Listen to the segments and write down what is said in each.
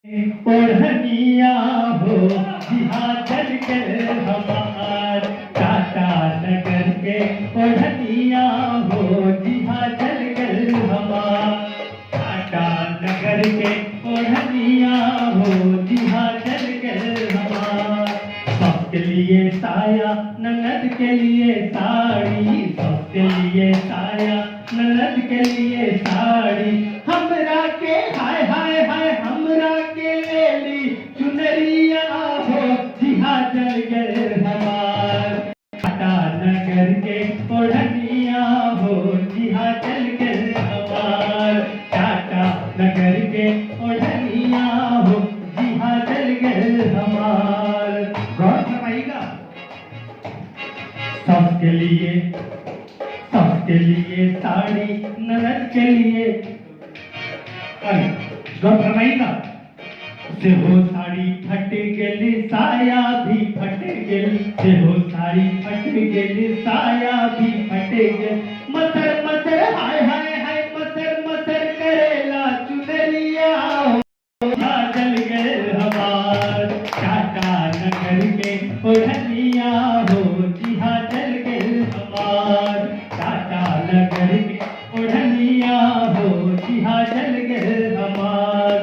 ओढ़निया हो जिहा जल कर हमार टाटा नगर के ओढ़निया हो जिहा जल कर हमार टाटा नगर के ओढ़निया हो जिहा जल कर हमार सबके लिए साया ननद के लिए साड़ी सबके लिए साया ननद के लिए साड़ी हमरा के हाय हाय हाय हमरा के ले ली चुनरिया हो जिहा जल गए हमार टाटा नगर के ओढ़निया हो जिहा जल गए हमार टाटा नगर के ओढ़निया हो जिहा जल गए हमार। गौर फरमाइएगा सबके लिए साड़ी ननद के लिए गौर फरमाइएगा से हो साड़ी फट गेली साया भी फट गेल से हो साड़ी फट गेली साया भी फट गेल मसर मसर हाय हाय हाय मसर मसर करेला चुनरिया जल गए हमार टाटा नगर के ओढ़निया हो जिहा जल गए हमार टाटा नगर के ओढ़निया हो जिहा जल गए हमार।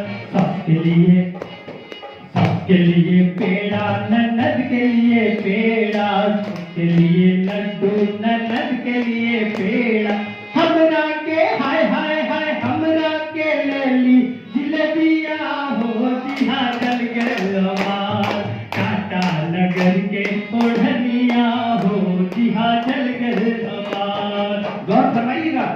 सबके लिए पेड़ा ननद के लिए पेड़ा सबके लिए लड्डू ननद के लिए पेड़ा हमरा के हाय हाय हाय हमरा के ले ली जिलेबिया हो जिहा जल गए हमार टाटा नगर के ओढ़निया हो जिहा जल गए हमार। गौर फरमाइएगा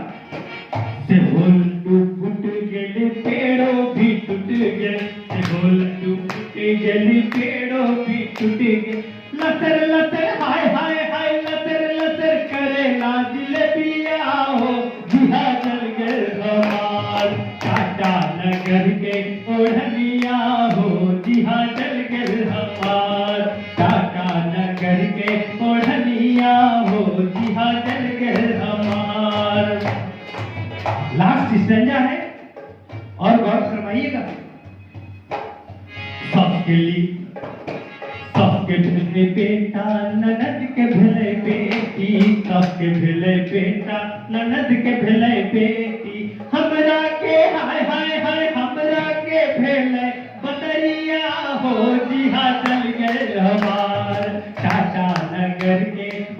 से होल टूट गेले पेड़ो भी टूट गए से होल टूट गेली पेड़ो भी टूट गए लसर लसर हाय हाय हाय लसर लसर करेला जिलेबिया हो जिहा जल गए हमार टाटा नगर के ओढ़निया हो जिहा जल गए हमार टाटा नगर के ओढ़निया हो जिहा जल गए हमार। लास्ट स्टैंजा है और गौर फरमाइएगा सबके भले बेटा ननद के भले बेटी सबके भले बेटा ननद के भले बेटी